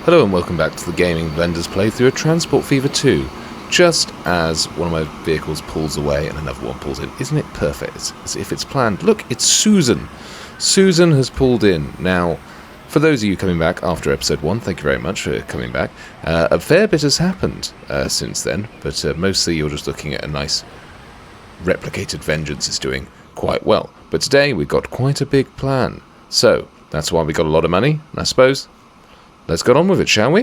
Hello and welcome back to the Gaming Blenders playthrough of Transport Fever 2. Just as one of my vehicles pulls away and another one pulls in. Isn't it perfect? It's as if it's planned. Look, it's Susan. Susan has pulled in. Now, for those of you coming back after episode 1, thank you very much for coming back. A fair bit has happened since then, but mostly you're just looking at a nice replicated Vengeance is doing quite well. But today we've got quite a big plan. So, that's why we got a lot of money, I suppose. Let's get on with it, shall we?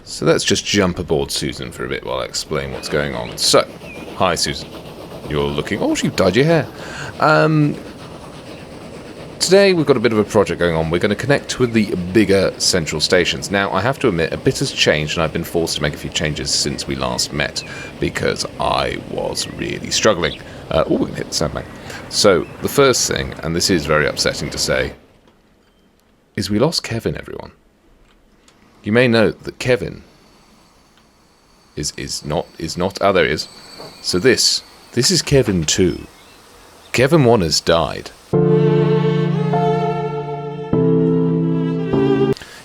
So let's just jump aboard Susan for a bit while I explain what's going on. So, hi Susan. You're looking... Oh, you've dyed your hair. Today we've got a bit of a project going on. We're going to connect with the bigger central stations. Now, I have to admit, a bit has changed and I've been forced to make a few changes since we last met because I was really struggling. We're going to hit the sandbag. So, the first thing, and this is very upsetting to say, is we lost Kevin, everyone. You may note that Kevin is not... Oh, there he is. So this is Kevin 2. Kevin 1 has died.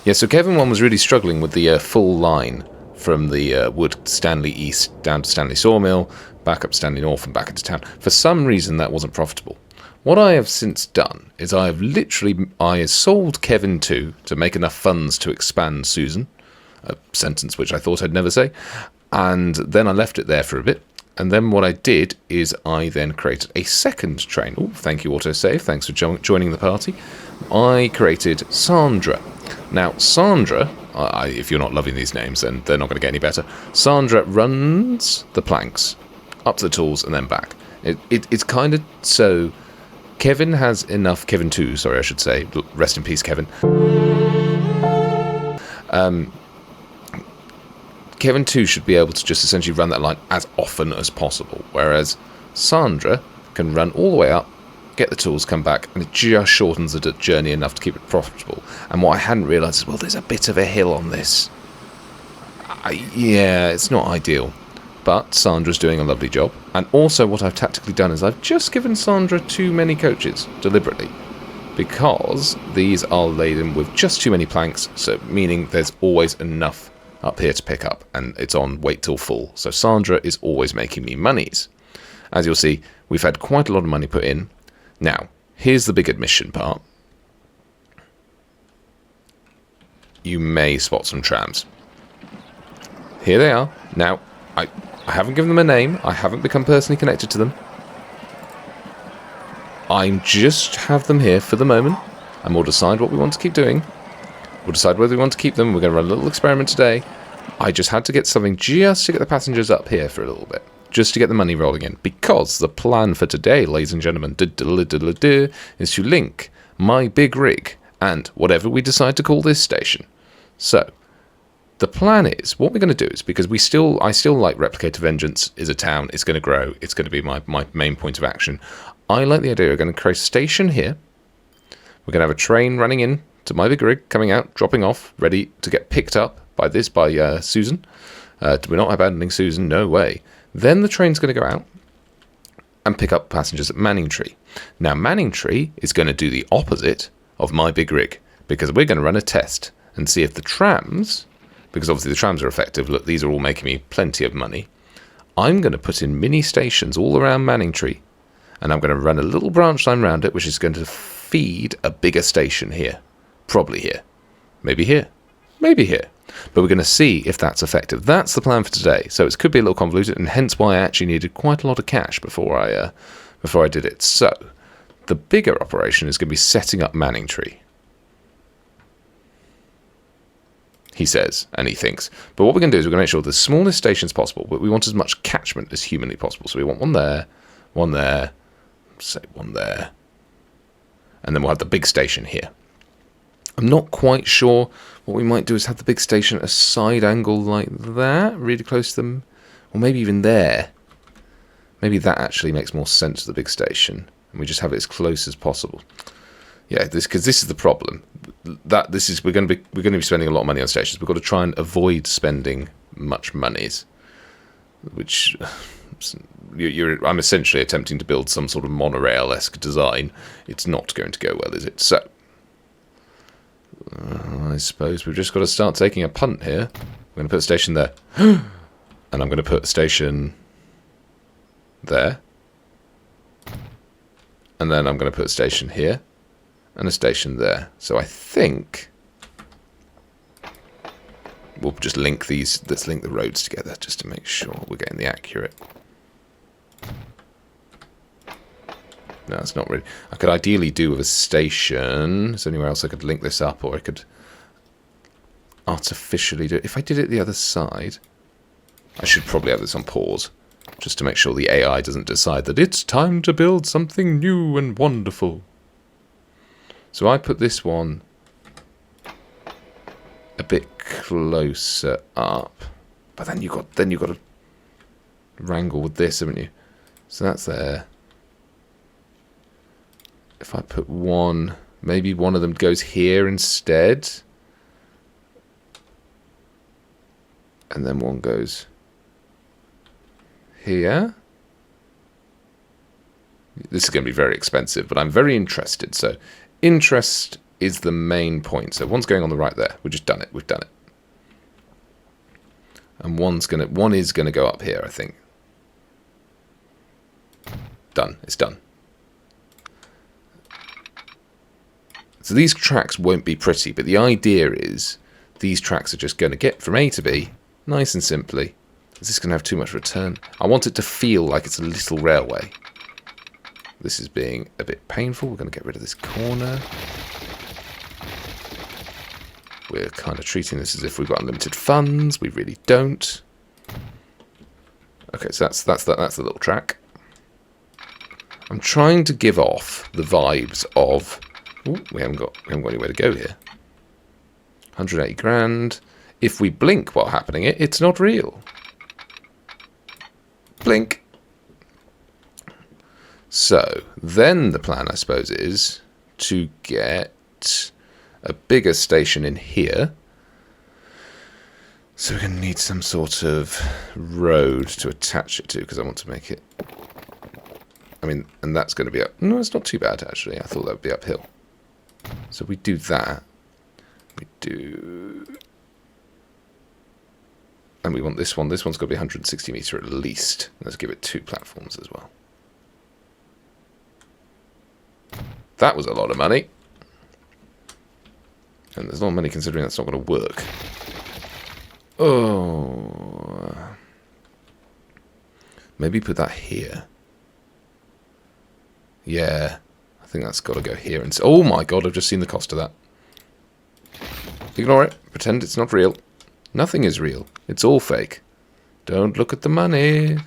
Yeah, so Kevin 1 was really struggling with the full line from the Wood Stanley East down to Stanley Sawmill, back up Stanley North and back into town. For some reason that wasn't profitable. What I have since done is I have sold Kevin 2 to make enough funds to expand Susan, a sentence which I thought I'd never say, and then I left it there for a bit. And then what I did is I then created a second train. Oh, thank you, autosave. Thanks for joining the party. I created Sandra. Now, Sandra, if you're not loving these names, then they're not going to get any better. Sandra runs the planks up to the tools and then back. It's kind of so... Kevin has enough... Kevin 2, sorry, I should say. Rest in peace, Kevin. Kevin 2 should be able to just essentially run that line as often as possible, whereas Sandra can run all the way up, get the tools, come back, and it just shortens the journey enough to keep it profitable. And what I hadn't realised is, well, there's a bit of a hill on this. Yeah, it's not ideal. But Sandra's doing a lovely job. And also what I've tactically done is I've just given Sandra too many coaches, deliberately. Because these are laden with just too many planks, so meaning there's always enough up here to pick up, and it's on wait till full. So Sandra is always making me monies. As you'll see, we've had quite a lot of money put in. Now, here's the big admission part. You may spot some trams. Here they are. Now, I haven't given them a name. I haven't become personally connected to them. I just have them here for the moment, and we'll decide what we want to keep doing. We'll decide whether we want to keep them. We're going to run a little experiment today. I just had to get something just to get the passengers up here for a little bit. Just to get the money rolling in. Because the plan for today, ladies and gentlemen, is to link my big rig and whatever we decide to call this station. So, the plan is, what we're going to do is, because I still like Replicator Vengeance is a town, it's going to grow, it's going to be my main point of action. I like the idea of going to create a station here. We're going to have a train running in to my big rig, coming out, dropping off, ready to get picked up by Susan. We're not abandoning Susan, no way. Then the train's going to go out and pick up passengers at Manningtree. Now, Manningtree is going to do the opposite of my big rig, because we're going to run a test and see if the trams, because obviously the trams are effective, look, these are all making me plenty of money. I'm going to put in mini stations all around Manningtree, and I'm going to run a little branch line around it, which is going to feed a bigger station here. Probably here. Maybe here. Maybe here. But we're going to see if that's effective. That's the plan for today. So it could be a little convoluted, and hence why I actually needed quite a lot of cash before I did it. So, the bigger operation is going to be setting up Manningtree. He says, and he thinks. But what we're going to do is we're going to make sure the smallest stations possible, but we want as much catchment as humanly possible. So we want one there, say one there, and then we'll have the big station here. I'm not quite sure. What we might do is have the big station at a side angle like that, really close to them, or maybe even there. Maybe that actually makes more sense to the big station, and we just have it as close as possible. Yeah, because this is the problem. We're going to be spending a lot of money on stations. We've got to try and avoid spending much monies, which I'm essentially attempting to build some sort of monorail-esque design. It's not going to go well, is it? So, I suppose we've just got to start taking a punt here. I'm going to put a station there. And I'm going to put a station there. And then I'm going to put a station here. And a station there. So I think we'll just link these. Let's link the roads together just to make sure we're getting the accurate. No, it's not really. I could ideally do with a station. Is there anywhere else I could link this up, or I could artificially do it? If I did it the other side, I should probably have this on pause, just to make sure the AI doesn't decide that it's time to build something new and wonderful. So I put this one a bit closer up, but then you got to wrangle with this, haven't you? So that's there. If I put one, maybe one of them goes here instead. And then one goes here. This is going to be very expensive, but I'm very interested. So interest is the main point. So one's going on the right there. We've just done it. We've done it. And one is going to go up here, I think. Done. It's done. So these tracks won't be pretty, but the idea is these tracks are just going to get from A to B, nice and simply. Is this going to have too much return? I want it to feel like it's a little railway. This is being a bit painful. We're going to get rid of this corner. We're kind of treating this as if we've got unlimited funds. We really don't. Okay, so that's the little track. I'm trying to give off the vibes of... Ooh, we haven't got anywhere to go here. 180 grand. If we blink while happening it, it's not real. Blink. So, then the plan, I suppose, is to get a bigger station in here. So we're going to need some sort of road to attach it to, because I want to make it... I mean, and that's going to be up... No, it's not too bad, actually. I thought that would be uphill. So we do that. We do... And we want this one. This one's got to be 160 metre at least. Let's give it 2 platforms as well. That was a lot of money. And there's a lot of money considering that's not going to work. Oh. Maybe put that here. Yeah. I think that's got to go here. And oh my god, I've just seen the cost of that. Ignore it. Pretend it's not real. Nothing is real. It's all fake. Don't look at the money.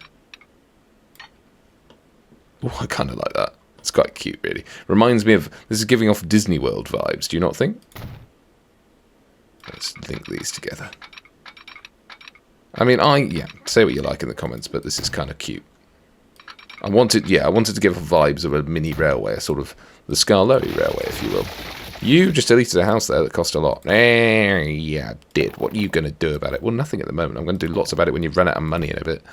Oh, I kind of like that. It's quite cute, really. Reminds me of... This is giving off Disney World vibes. Do you not think? Let's link these together. I mean, yeah, say what you like in the comments, but this is kind of cute. I wanted to give vibes of a mini railway, a sort of the Scarlowy Railway, if you will. You just deleted a house there that cost a lot. Yeah, I did. What are you going to do about it? Well, nothing at the moment. I'm going to do lots about it when you run out of money in a bit.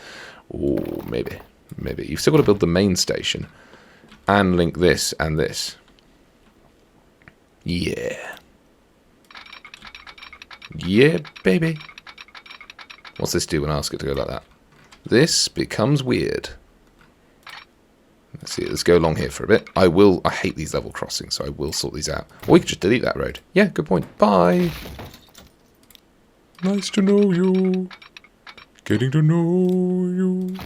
Oh, maybe. Maybe. You've still got to build the main station. And link this and this. Yeah. Yeah, baby. What's this do when I ask it to go like that? This becomes weird. Let's see, let's go along here for a bit. I hate these level crossings, so I will sort these out. Or we could just delete that road. Yeah, good point. Bye. Nice to know you. Getting to know you.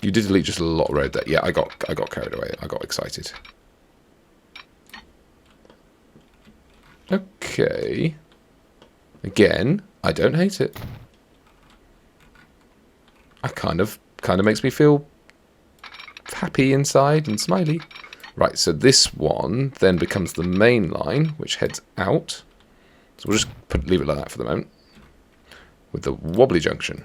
You did delete just a lot of road there. Yeah, I got carried away. I got excited. Okay. Again, I don't hate it. I kind of makes me feel happy inside and smiley. Right, so this one then becomes the main line, which heads out. So we'll just leave it like that for the moment. With the wobbly junction.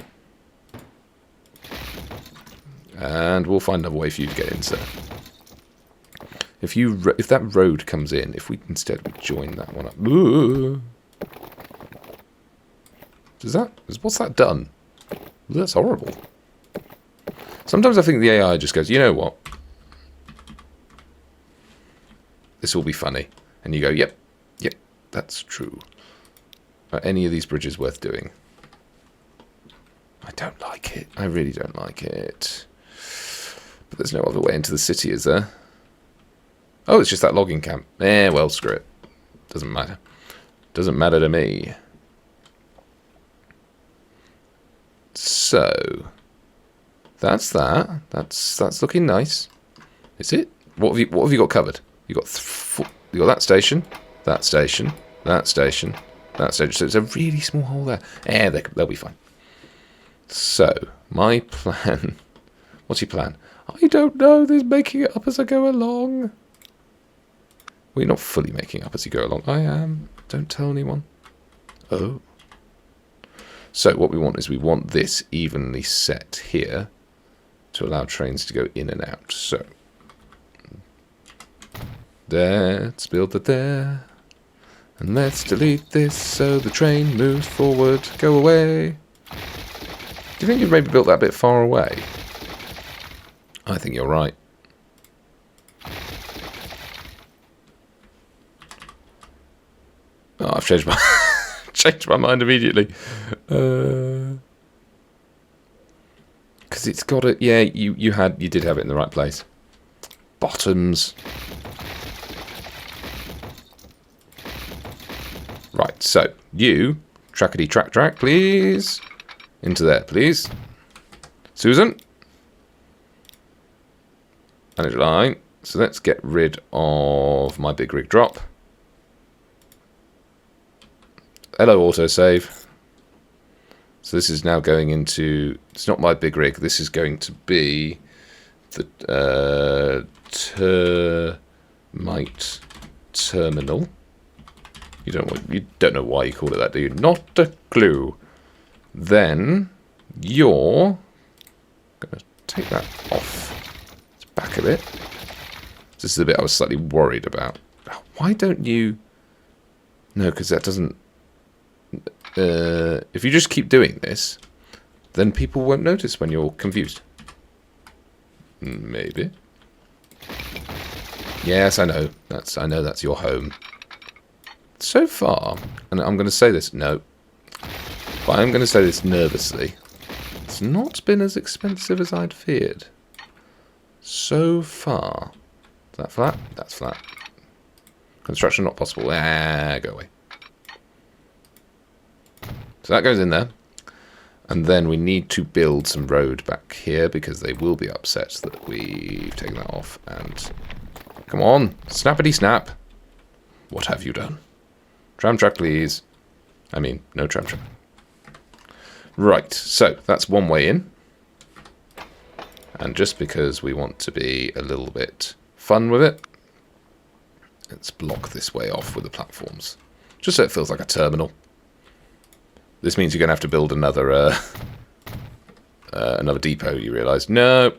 And we'll find another way for you to get in, sir. If that road comes in, if we instead join that one up. Ooh. What's that done? That's horrible. Sometimes I think the AI just goes, you know what? This will be funny. And you go, yep, that's true. Are any of these bridges worth doing? I don't like it. I really don't like it. But there's no other way into the city, is there? Oh, it's just that logging camp. Well, screw it. Doesn't matter. Doesn't matter to me. So, that's that. That's looking nice. Is it? What have you got covered? You got that station, that station, that station, that station. So it's a really small hole there. They'll be fine. So, my plan. What's your plan? I don't know. There's making it up as I go along. Well, you're not fully making up as you go along. I am. Don't tell anyone. Oh. So what we want is we want this evenly set here to allow trains to go in and out. So let's build it there. And let's delete this so the train moves forward. Go away. Do you think you've maybe built that bit far away? I think you're right. Oh, I've changed my mind immediately. Because it's got it. Yeah, you did have it in the right place. Bottoms. Right. So you trackety track, please. Into there, please. Susan. Manage line. So let's get rid of my big rig drop. Hello, autosave. So this is now going into... It's not my big rig. This is going to be the termite terminal. You don't know why you call it that, do you? Not a clue. Then you're going to take that off. It's back a bit. This is the bit I was slightly worried about. Why don't you... No, because that doesn't... if you just keep doing this, then people won't notice when you're confused. Maybe. Yes, I know. I know that's your home. So far, and I'm going to say this, no, but I'm going to say this nervously, it's not been as expensive as I'd feared. So far. Is that flat? That's flat. Construction not possible. Go away. So that goes in there. And then we need to build some road back here because they will be upset that we've taken that off. And come on, snappity snap. What have you done? Tram track, please. I mean, no tram track. Right, so that's one way in. And just because we want to be a little bit fun with it, let's block this way off with the platforms. Just so it feels like a terminal. This means you're going to have to build another another depot, you realise. No.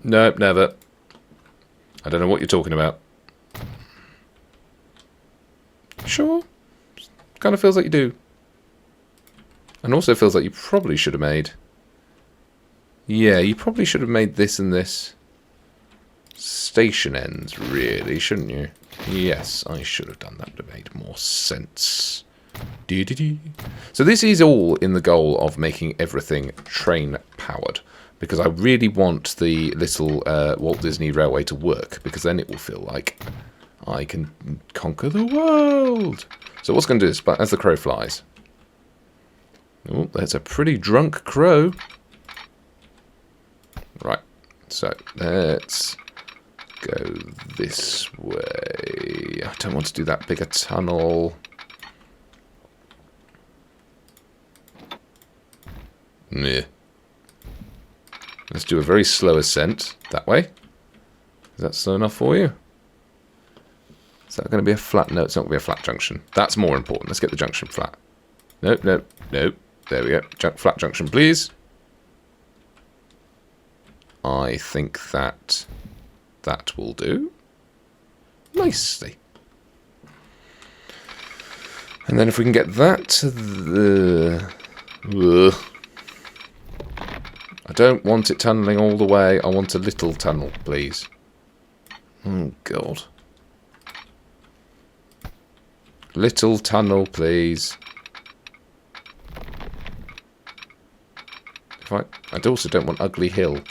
Nope, never. I don't know what you're talking about. Sure. Kind of feels like you do. And also feels like you probably should have made... Yeah, you probably should have made this and this station ends, really, shouldn't you? Yes, I should have done that. Would have made more sense. So this is all in the goal of making everything train powered, because I really want the little Walt Disney Railway to work, because then it will feel like I can conquer the world. So what's going to do is, as the crow flies, oh, that's a pretty drunk crow. Right, so let's go this way. I don't want to do that bigger tunnel. Meh. Let's do a very slow ascent that way. Is that slow enough for you? Is that going to be a flat? No, it's not going to be a flat junction. That's more important. Let's get the junction flat. Nope, nope, nope. There we go. Flat junction, please. I think that will do. Nicely. And then if we can get that to the... I don't want it tunnelling all the way. I want a little tunnel, please. Oh, God. Little tunnel, please. I also don't want ugly hill.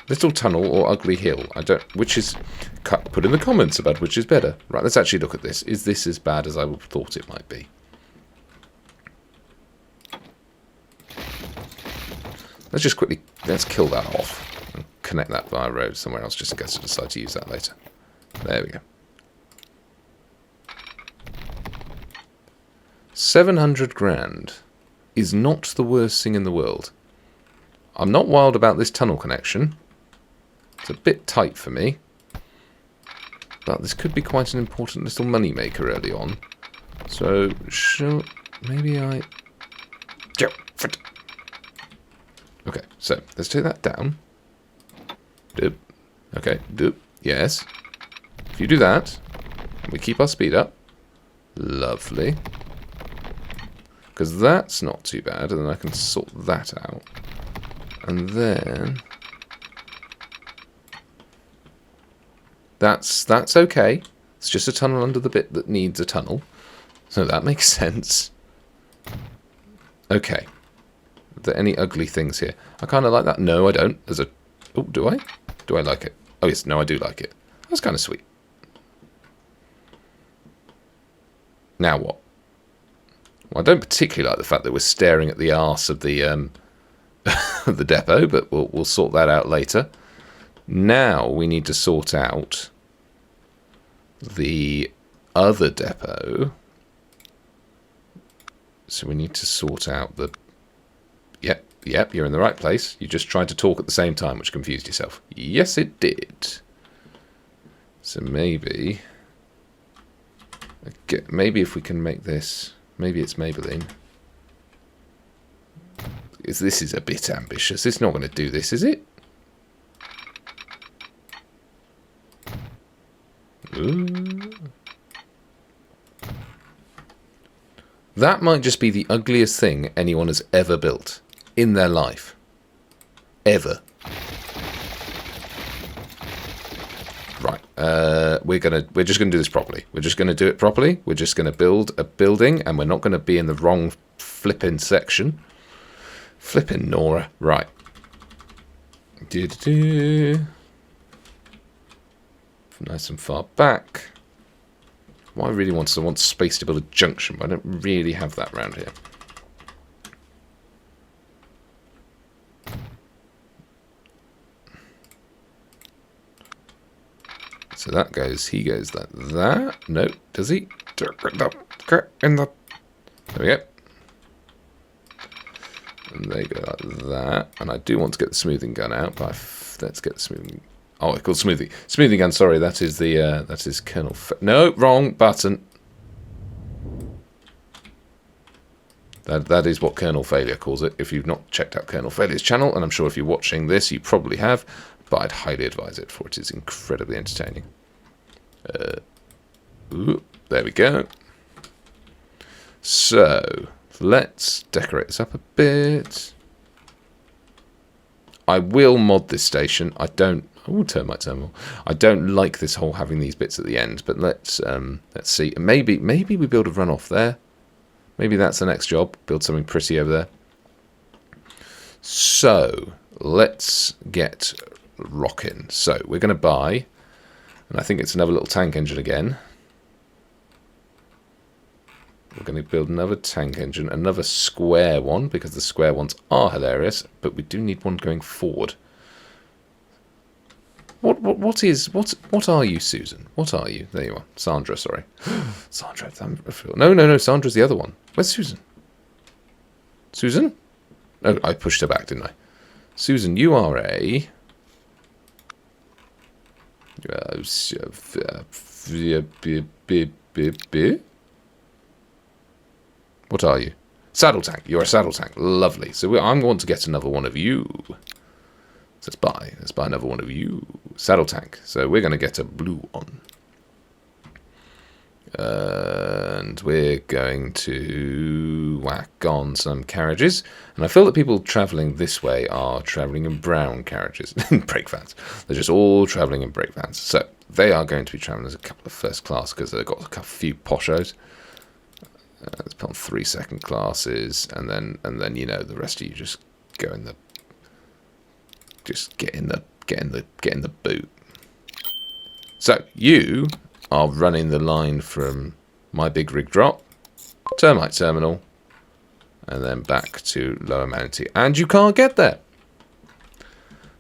Little tunnel or ugly hill. I don't. Which is. Put in the comments about which is better. Right, let's actually look at this. Is this as bad as I thought it might be? Let's just quickly. Let's kill that off. And connect that via road somewhere else just in case I decide to use that later. There we go. 700 grand is not the worst thing in the world. I'm not wild about this tunnel connection. It's a bit tight for me. But this could be quite an important little money maker early on. So, maybe I... Okay, so let's take that down. Doop. Okay, doop. Yes. If you do that, and we keep our speed up. Lovely. Because that's not too bad, and then I can sort that out. And then... That's okay. It's just a tunnel under the bit that needs a tunnel. So that makes sense. Okay. Are there any ugly things here? I kind of like that. No, I don't. There's a... Oh, do I? Do I like it? Oh, yes. No, I do like it. That's kind of sweet. Now what? Well, I don't particularly like the fact that we're staring at the arse of the the depot, but we'll sort that out later. Now we need to sort out the other depot. So we need to sort out the... Yep, you're in the right place. You just tried to talk at the same time, which confused yourself. Yes, it did. So maybe... Maybe if we can make this... Maybe it's Maybelline. This is a bit ambitious. It's not going to do this, is it? Ooh. That might just be the ugliest thing anyone has ever built in their life. Ever. Right. We're just gonna do this properly. We're just gonna do it properly. We're just gonna build a building, and we're not gonna be in the wrong flipping section. Flipping Nora. Right. Nice and far back. What I really want is I want space to build a junction, but I don't really have that around here. So that goes, he goes like that. No, does he? There we go. And they go like that. And I do want to get the smoothing gun out, but let's get the smoothing. Oh, it's called smoothing. Smoothing gun. Sorry, that is the that is Colonel. No, wrong button. That is what Colonel Failure calls it. If you've not checked out Colonel Failure's channel, and I'm sure if you're watching this, you probably have, but I'd highly advise it, for it is incredibly entertaining. Ooh, there we go. So let's decorate this up a bit. I will mod this station. I don't. Oh, termite terminal. I don't like this whole having these bits at the end, but let's see. Maybe we build a runoff there. Maybe that's the next job. Build something pretty over there. So let's get rocking. So we're going to buy, and I think it's another little tank engine again. We're going to build another tank engine, another square one, because the square ones are hilarious, but we do need one going forward. What are you, Susan? What are you? There you are. Sandra, sorry. Sandra. No, Sandra's the other one. Where's Susan? Susan? Oh, I pushed her back, didn't I? Susan, you are a... What are you? Saddle tank. You're a saddle tank. Lovely. So I'm going to get another one of you. So let's buy another one of you. Saddle tank. So we're going to get a blue one. and we're going to whack on some carriages. And I feel that people travelling this way are travelling in brown carriages, brake vans. They're just all travelling in brake vans. So they are going to be travelling as a couple of first class because they've got a few poshos. Let's put on 3 second classes, and then you know the rest of you just go in the, just get in the boot. So you are running the line from my big rig drop, termite terminal, and then back to Lower Manatee, and you can't get there.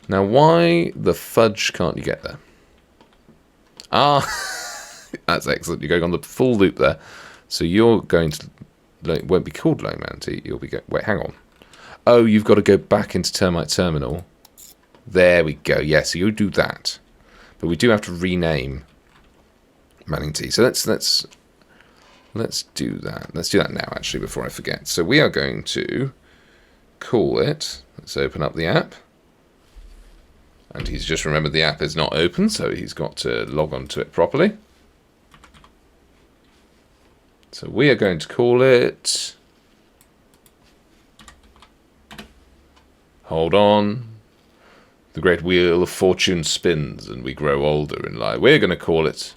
Now, why the fudge can't you get there? Ah, that's excellent. You're going on the full loop there. So you're going to, it won't be called Low Manatee, you'll be going, wait, hang on. Oh, you've got to go back into Termite Terminal. There we go, yeah, so you do that. But we do have to rename Manatee. So let's do that. Let's do that now, actually, before I forget. So we are going to call it, let's open up the app. And he's just remembered the app is not open, so he's got to log on to it properly. So we are going to call it, hold on, the great wheel of fortune spins and we grow older in life. We're going to call it,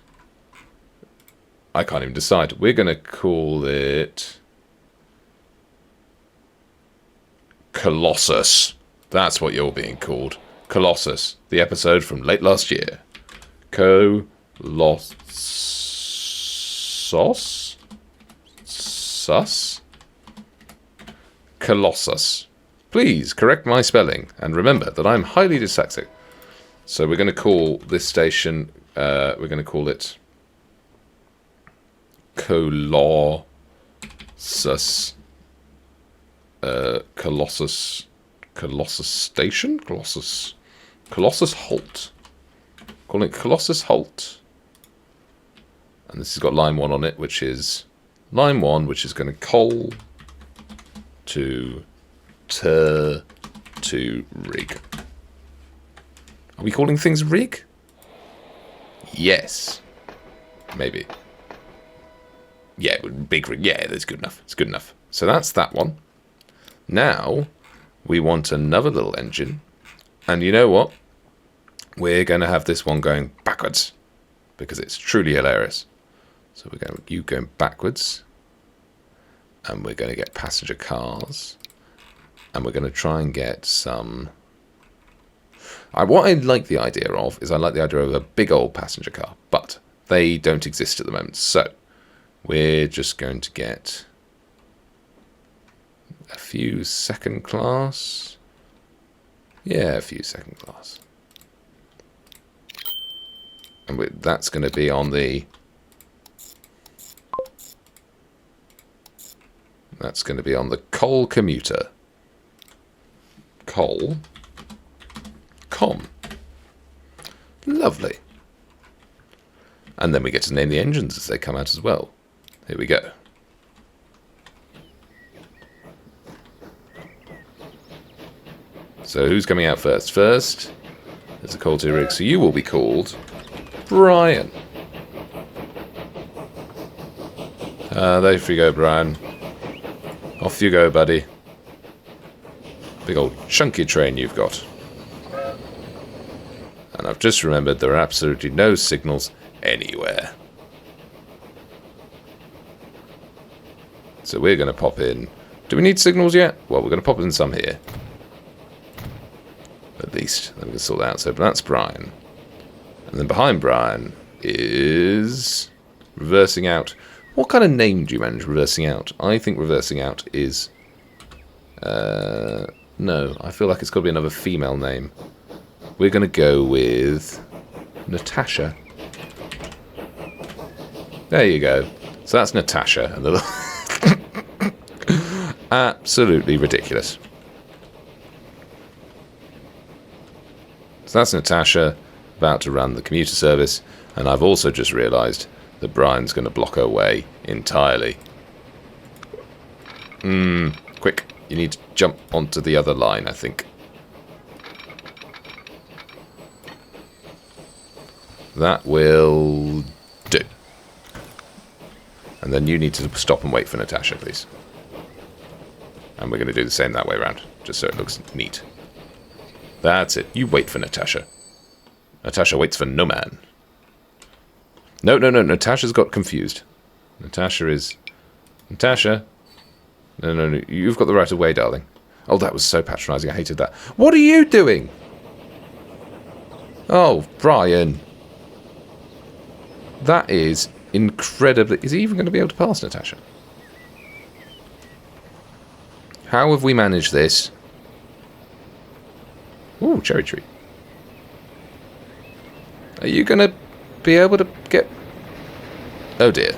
I can't even decide, we're going to call it Colossus. That's what you're being called. Colossus, the episode from late last year. Colossus? Colossus. Please correct my spelling and remember that I'm highly dyslexic. So we're going to call this station, we're going to call it Colossus. Colossus Station? Colossus Halt. Calling it Colossus Halt. And this has got line 1 on it, which is line 1, which is going to coal to rig. Are we calling things rig? Yes. Maybe. Yeah, big rig. Yeah, that's good enough. It's good enough. So that's that one. Now, we want another little engine. And you know what? We're going to have this one going backwards. Because it's truly hilarious. So we're going, you going backwards. And we're going to get passenger cars. And we're going to try and get some... what I like the idea of is I like the idea of a big old passenger car. But they don't exist at the moment. So we're just going to get a few second class. Yeah, a few second class. And that's going to be on the... That's going to be on the coal commuter. Coal. Com. Lovely. And then we get to name the engines as they come out as well. Here we go. So who's coming out first? First, there's a coal to rig. So you will be called Brian. There you go, Brian. Off you go, buddy. Big old chunky train you've got. And I've just remembered there are absolutely no signals anywhere. So we're going to pop in. Do we need signals yet? Well, we're going to pop in some here. At least. Then we can sort that out. So that's Brian. And then behind Brian is reversing out. What kind of name do you manage reversing out? I think reversing out is... no, I feel like it's got to be another female name. We're going to go with Natasha. There you go. So that's Natasha. And the absolutely ridiculous. So that's Natasha about to run the commuter service. And I've also just realised that Brian's going to block her way entirely. Quick. You need to jump onto the other line, I think. That will do. And then you need to stop and wait for Natasha, please. And we're going to do the same that way around, just so it looks neat. That's it. You wait for Natasha. Natasha waits for no man. No. Natasha's got confused. Natasha. No. You've got the right of way, darling. Oh, that was so patronising. I hated that. What are you doing? Oh, Brian. That is incredibly... Is he even going to be able to pass Natasha? How have we managed this? Ooh, cherry tree. Are you going to be able to get... Oh dear.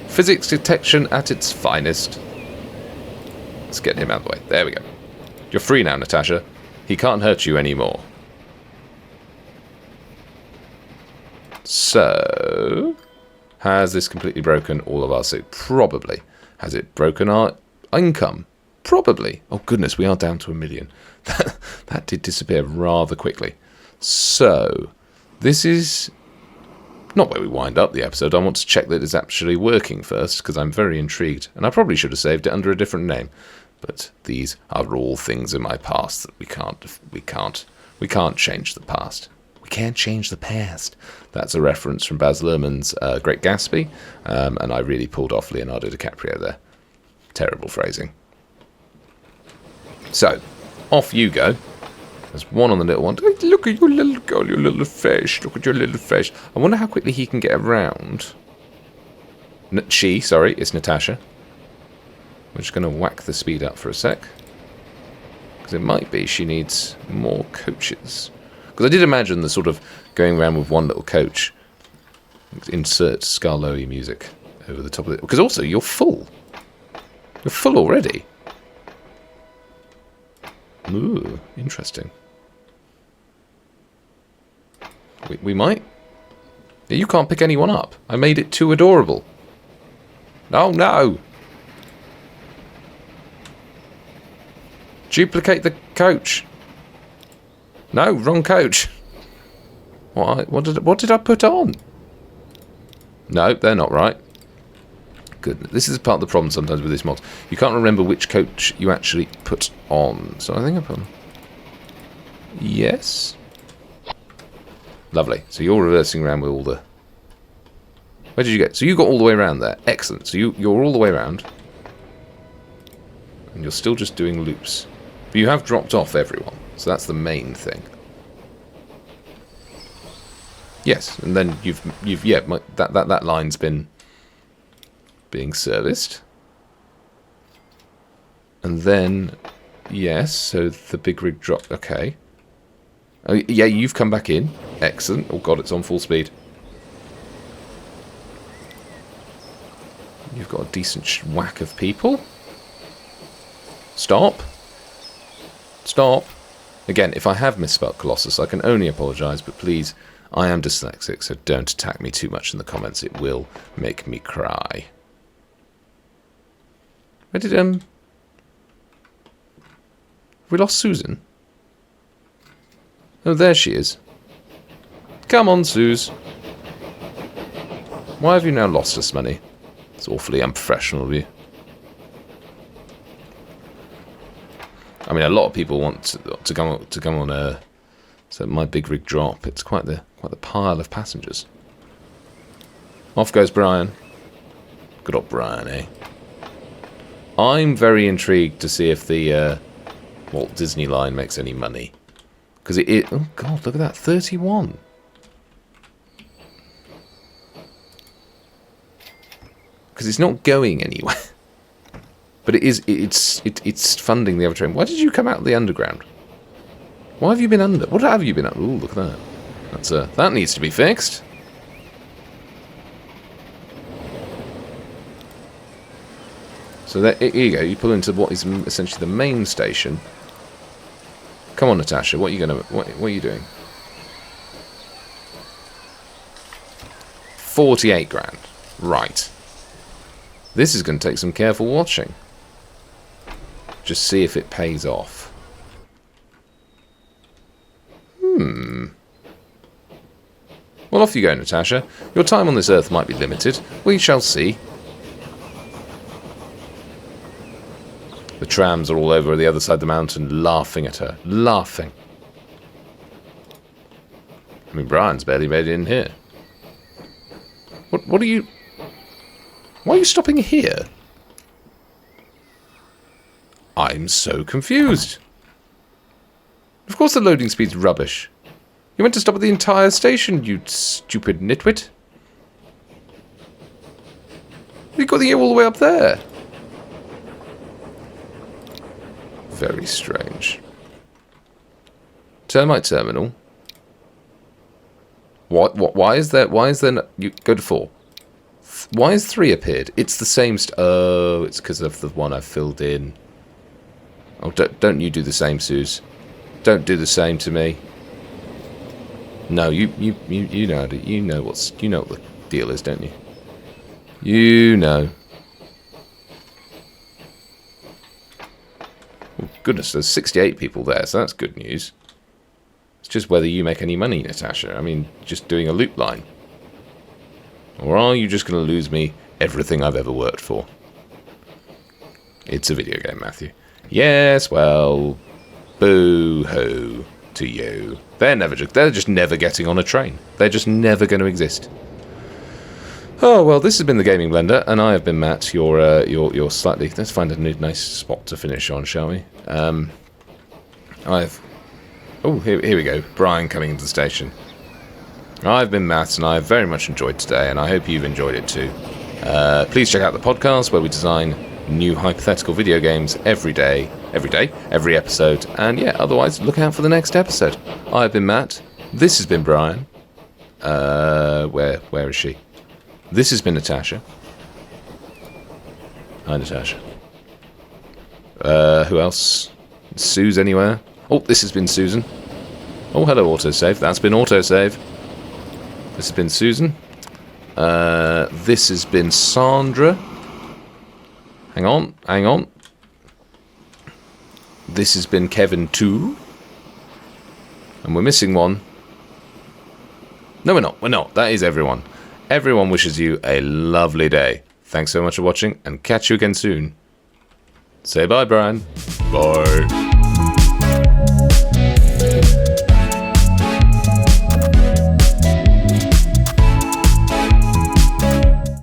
Physics detection at its finest. Let's get him out of the way. There we go. You're free now, Natasha. He can't hurt you anymore. So... Has this completely broken all of our suit? Probably. Has it broken our income? Probably. Oh goodness, we are down to 1 million. That did disappear rather quickly. So, this is not where we wind up the episode. I want to check that it's actually working first, because I'm very intrigued. And I probably should have saved it under a different name. But these are all things in my past that we can't change the past. We can't change the past. That's a reference from Baz Luhrmann's Great Gatsby, and I really pulled off Leonardo DiCaprio there. Terrible phrasing. So, off you go. There's one on the little one. Look at your little girl, your little fish. Look at your little fish. I wonder how quickly he can get around. It's Natasha. We're just going to whack the speed up for a sec. Because it might be she needs more coaches. Because I did imagine the sort of going around with one little coach. Insert Scarlowy music over the top of it. Because also, you're full. You're full already. Ooh, interesting. We might... You can't pick anyone up. I made it too adorable. Oh, no! Duplicate the coach. No, wrong coach. What did I put on? No, they're not right. Good. This is part of the problem sometimes with this mod. You can't remember which coach you actually put on. So I think I put on... Yes. Lovely. So you're reversing around with all the... Where did you get? So you got all the way around there. Excellent. So you're all the way around. And you're still just doing loops. But you have dropped off everyone. So that's the main thing. Yes. And then that line's been being serviced. And then, yes, so the big rig dropped. Okay. Oh, yeah, you've come back in. Excellent. Oh, God, it's on full speed. You've got a decent whack of people. Stop. Stop. Again, if I have misspelled Colossus, I can only apologise, but please, I am dyslexic, so don't attack me too much in the comments. It will make me cry. Where did, Have we lost Susan? Oh, there she is. Come on, Suze. Why have you now lost us money? It's awfully unprofessional of you. I mean, a lot of people want to come on so my big rig drop. It's quite the pile of passengers. Off goes Brian. Good old Brian, eh? I'm very intrigued to see if the Walt Disney line makes any money. Because it... Oh, God, look at that. 31. Because it's not going anywhere. But it's funding the other train. Why did you come out of the underground? Why have you been under? What have you been under? Ooh, look at that. That needs to be fixed. So here you go. You pull into what is essentially the main station. Come on, Natasha. What are you doing? 48 grand. Right. This is going to take some careful watching. Just see if it pays off. Well, off you go, Natasha. Your time on this earth might be limited. We shall see. trams are all over the other side of the mountain laughing at her. Laughing. I mean, Brian's barely made it in here. What are you... Why are you stopping here? I'm so confused. Of course the loading speed's rubbish. You meant to stop at the entire station, you stupid nitwit. You got the all the way up there. Very strange. Termite terminal. Why is there no, you go to 4. Why has 3 appeared? It's the same oh, it's because of the one I filled in. Oh, don't you do the same, Suze. Don't do the same to me. No, you know what the deal is, don't you? You know. Oh, goodness, there's 68 people there, so that's good news. It's just whether you make any money, Natasha. I mean, just doing a loop line. Or are you just going to lose me everything I've ever worked for? It's a video game, Matthew. Yes, well, boo-hoo to you. They're just never getting on a train. They're just never going to exist. Oh, well, this has been the Gaming Blender, and I have been Matt, your slightly... Let's find a nice spot to finish on, shall we? Oh, here we go. Brian coming into the station. I've been Matt, and I've very much enjoyed today, and I hope you've enjoyed it too. Please check out the podcast where we design new hypothetical video games every episode, and yeah, otherwise look out for the next episode. I've been Matt. This has been Brian. Where is she? This has been Natasha. Hi, Natasha. Who else? Suze anywhere? Oh, this has been Susan. Oh, hello, autosave. That's been autosave. This has been Susan. This has been Sandra. Hang on. This has been Kevin too. And we're missing one. No, we're not. That is everyone. Everyone wishes you a lovely day. Thanks so much for watching, and catch you again soon. Say bye, Brian. Bye.